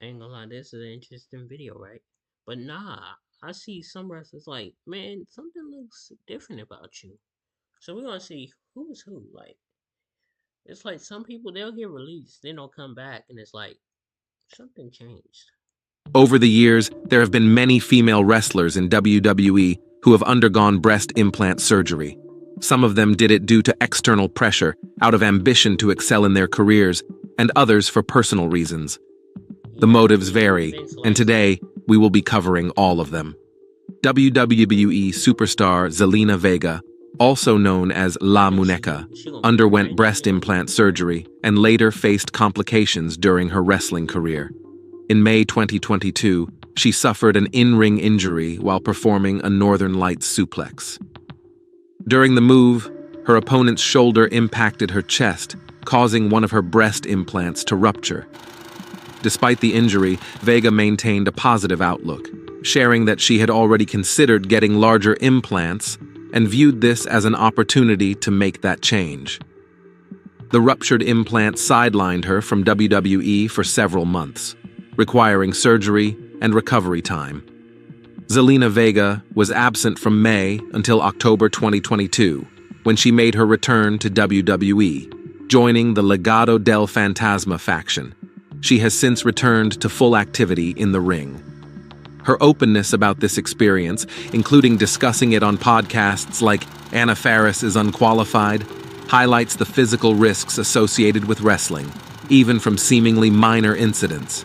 Ain't gonna lie, this is an interesting video, right? But nah, I see some wrestlers like, man, something looks different about you. So we're gonna see who's who. Like, it's like some people they'll get released, then they'll come back, and it's like something changed. Over the years, there have been many female wrestlers in WWE who have undergone breast implant surgery. Some of them did it due to external pressure, out of ambition to excel in their careers, and others for personal reasons. The Yeah, motives yeah, vary, Vince and likes it. today we will be covering all of them. WWE superstar Zelina Vega, also known as La I think Muñeca, she gonna be underwent defending breast it. implant surgery and later faced complications during her wrestling career. In May 2022, she suffered an in-ring injury while performing a Northern Lights suplex. During the move, her opponent's shoulder impacted her chest, causing one of her breast implants to rupture. Despite the injury, Vega maintained a positive outlook, sharing that she had already considered getting larger implants and viewed this as an opportunity to make that change. The ruptured implant sidelined her from WWE for several months, requiring surgery and recovery time. Zelina Vega was absent from May until October 2022, when she made her return to WWE, joining the Legado del Fantasma faction. She has since returned to full activity in the ring. Her openness about this experience, including discussing it on podcasts like Anna Faris is Unqualified, highlights the physical risks associated with wrestling, even from seemingly minor incidents.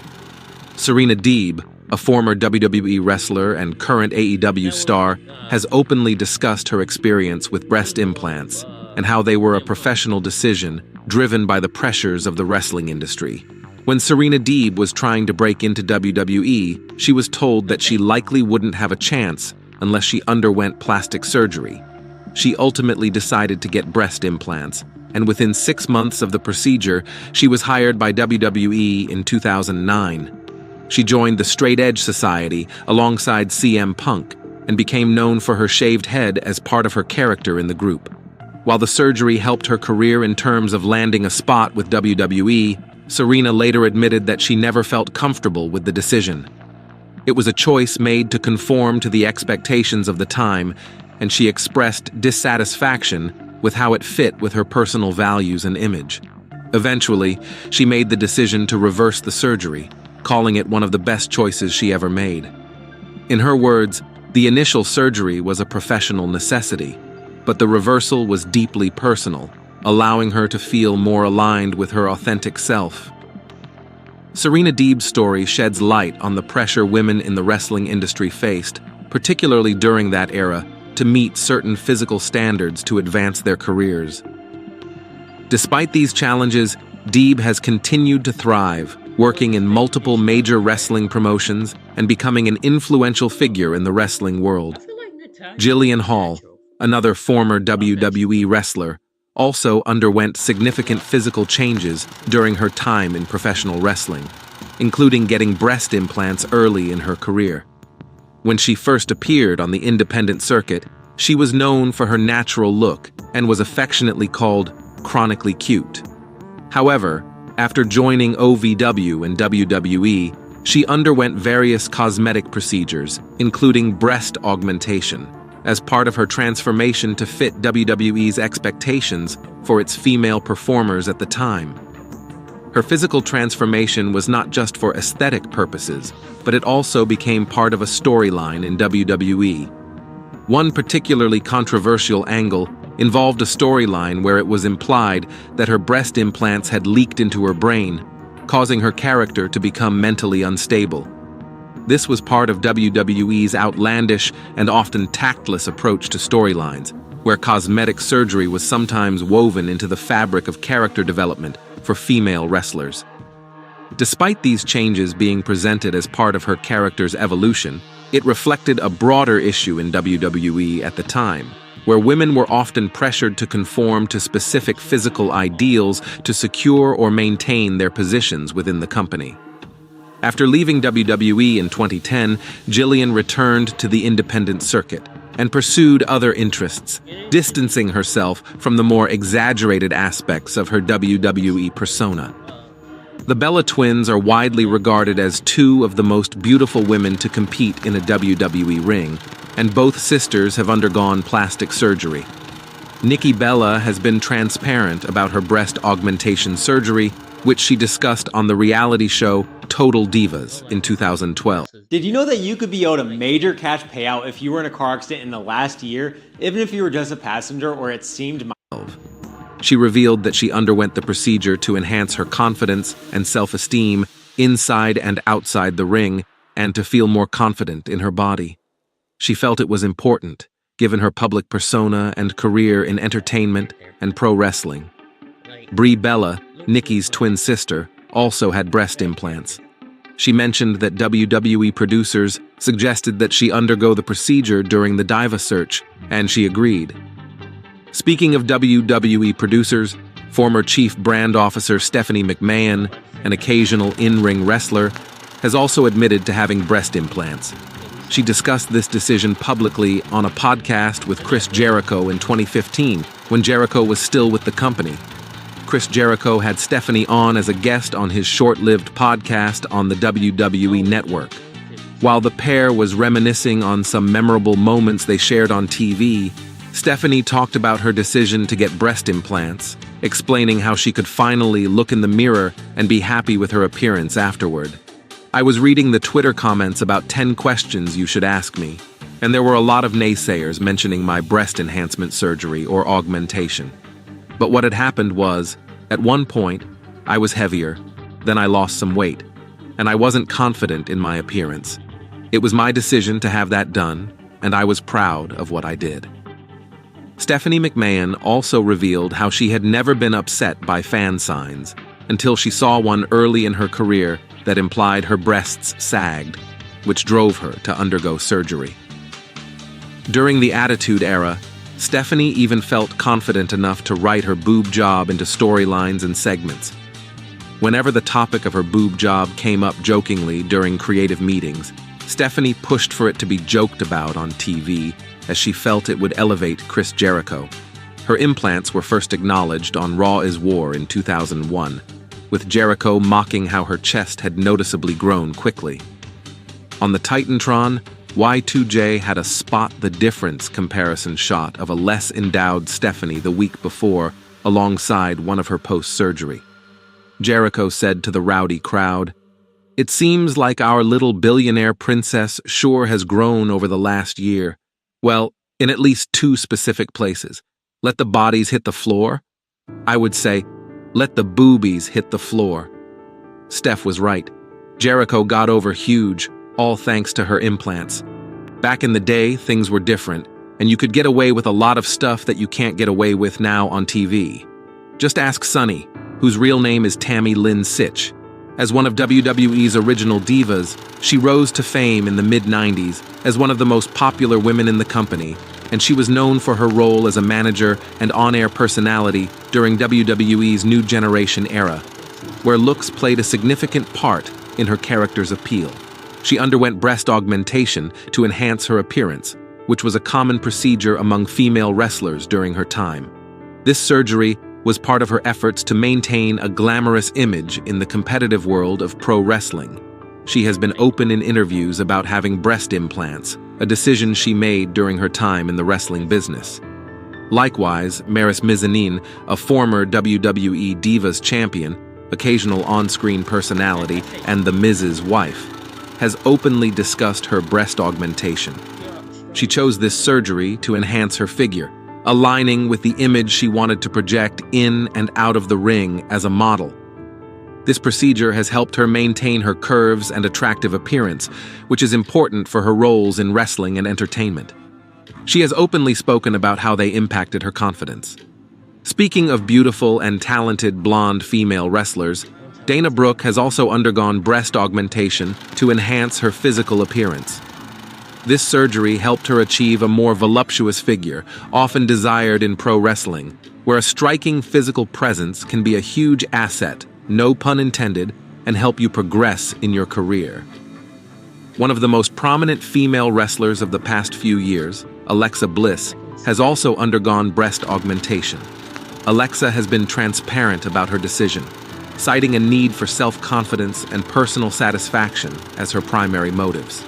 Serena Deeb, a former WWE wrestler and current AEW That was star, has openly discussed her experience with that was breast the one with implants and how they were a CM Punk. professional decision driven by the pressures of the wrestling industry. When Serena Deeb was trying to break into WWE, she was told that she likely wouldn't have a chance unless she underwent plastic surgery. She ultimately decided to get breast implants, and within 6 months of the procedure, she was hired by WWE in 2009. She joined the Straight Edge Society alongside CM Punk and became known for her shaved head as part of her character in the group. While the surgery helped her career in terms of landing a spot with WWE, Serena later admitted that she never felt comfortable with the decision. It was a choice made to conform to the expectations of the time, and she expressed dissatisfaction with how it fit with her personal values and image. Eventually, she made the decision to reverse the surgery, calling it one of the best choices she ever made. In her words, the initial surgery was a professional necessity, but the reversal was deeply personal, allowing her to feel more aligned with her authentic self. Serena Deeb's story sheds light on the pressure women in the wrestling industry faced, particularly during that era, to meet certain physical standards to advance their careers. Despite these challenges, Deeb has continued to thrive, working in multiple major wrestling promotions and becoming an influential figure in the wrestling world. I feel like Natalya Jillian looks Hall, natural. another former I bet you WWE wrestler, also underwent significant physical changes during her time in professional wrestling, including getting breast implants early in her career. When she first appeared on the independent circuit, she was known for her natural look and was affectionately called chronically cute. However, after joining OVW and WWE, she underwent various cosmetic procedures, including breast augmentation, as part of her transformation to fit WWE's expectations for its female performers at the time. Her physical transformation was not just for aesthetic purposes, but it also became part of a storyline in WWE. One particularly controversial angle involved a storyline where it was implied that her breast implants had leaked into her brain, causing her character to become mentally unstable. This was part of WWE's outlandish and often tactless approach to storylines, where cosmetic surgery was sometimes woven into the fabric of character development for female wrestlers. Despite these changes being presented as part of her character's evolution, it reflected a broader issue in WWE at the time, where women were often pressured to conform to specific physical ideals to secure or maintain their positions within the company. After leaving WWE in 2010, Jillian returned to the independent circuit and pursued other interests, distancing herself from the more exaggerated aspects of her WWE persona. The Bella twins are widely regarded as two of the most beautiful women to compete in a WWE ring, and both sisters have undergone plastic surgery. Nikki Bella has been transparent about her breast augmentation surgery, which she discussed on the reality show Total Divas in 2012. Did you know that you could be owed a major cash payout if you were in a car accident in the last year, even if you were just a passenger or it seemed mild? She revealed that she underwent the procedure to enhance her confidence and self-esteem inside and outside the ring, and to feel more confident in her body. She felt it was important, given her public persona and career in entertainment and pro wrestling. Brie Bella, Nikki's twin sister, also had breast implants. She mentioned that WWE producers suggested that she undergo the procedure during the Diva search, and she agreed. Speaking of WWE producers, former Chief Brand Officer Stephanie McMahon, an occasional in-ring wrestler, has also admitted to having breast implants. She discussed this decision publicly on a podcast with Chris Jericho in 2015, when Jericho was still with the company. Chris Jericho had Stephanie on as a guest on his short-lived podcast on the WWE Network. While the pair was reminiscing on some memorable moments they shared on TV, Stephanie talked about her decision to get breast implants, explaining how she could finally look in the mirror and be happy with her appearance afterward. I was reading the Twitter comments about 10 questions you should ask me, and there were a lot of naysayers mentioning my breast enhancement surgery or augmentation. But what had happened was, at one point, I was heavier, then I lost some weight, and I wasn't confident in my appearance. It was my decision to have that done, and I was proud of what I did. Stephanie McMahon also revealed how she had never been upset by fan signs until she saw one early in her career that implied her breasts sagged, which drove her to undergo surgery. During the Attitude Era, Stephanie even felt confident enough to write her boob job into storylines and segments. Whenever the topic of her boob job came up jokingly during creative meetings, Stephanie pushed for it to be joked about on TV, as she felt it would elevate Chris Jericho. Her implants were first acknowledged on Raw is War in 2001, with Jericho mocking how her chest had noticeably grown quickly. On the Titantron, Y2J had a spot the difference comparison shot of a less endowed Stephanie the week before, alongside one of her post-surgery. Jericho said to the rowdy crowd, "It seems like our little billionaire princess sure has grown over the last year. Well, in at least two specific places. Let the bodies hit the floor? I would say, let the boobies hit the floor." Steph was right. Jericho got over huge, all thanks to her implants. Back in the day, things were different, and you could get away with a lot of stuff that you can't get away with now on TV. Just ask Sunny, whose real name is Tammy Lynn Sitch. As one of WWE's original divas, she rose to fame in the mid-90s as one of the most popular women in the company, and she was known for her role as a manager and on-air personality during WWE's New Generation era, where looks played a significant part in her character's appeal. She underwent breast augmentation to enhance her appearance, which was a common procedure among female wrestlers during her time. This surgery was part of her efforts to maintain a glamorous image in the competitive world of pro wrestling. She has been open in interviews about having breast implants, a decision she made during her time in the wrestling business. Likewise, Maris Mizanin, a former WWE Divas champion, occasional on-screen personality, and The Miz's wife, has openly discussed her breast augmentation. She chose this surgery to enhance her figure, aligning with the image she wanted to project in and out of the ring as a model. This procedure has helped her maintain her curves and attractive appearance, which is important for her roles in wrestling and entertainment. She has openly spoken about how they impacted her confidence. Speaking of beautiful and talented blonde female wrestlers, Dana Brooke has also undergone breast augmentation to enhance her physical appearance. This surgery helped her achieve a more voluptuous figure, often desired in pro wrestling, where a striking physical presence can be a huge asset, no pun intended, and help you progress in your career. One of the most prominent female wrestlers of the past few years, Alexa Bliss, has also undergone breast augmentation. Alexa has been transparent about her decision. citing a need for self-confidence and personal satisfaction as her primary motives.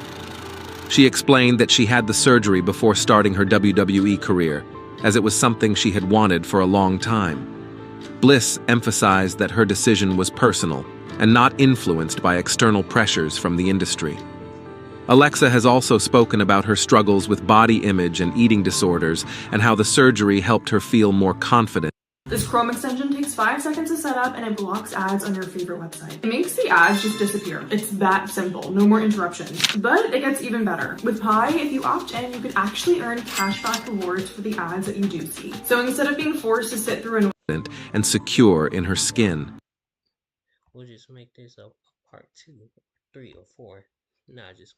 She explained that she had the surgery before starting her WWE career, as it was something she had wanted for a long time. Bliss emphasized that her decision was personal and not influenced by external pressures from the industry. Alexa has also spoken about her struggles with body image and eating disorders and how the surgery helped her feel more confident. This Chrome extension takes 5 seconds to set up and it blocks ads on your favorite website. It makes the ads just disappear. It's that simple, no more interruptions. But it gets even better. With Pi, if you opt in, you can actually earn cashback rewards for the ads that you do see. So instead of being forced to sit through and secure in her skin. We'll just make this a part 2, 3, or 4. Nah, just part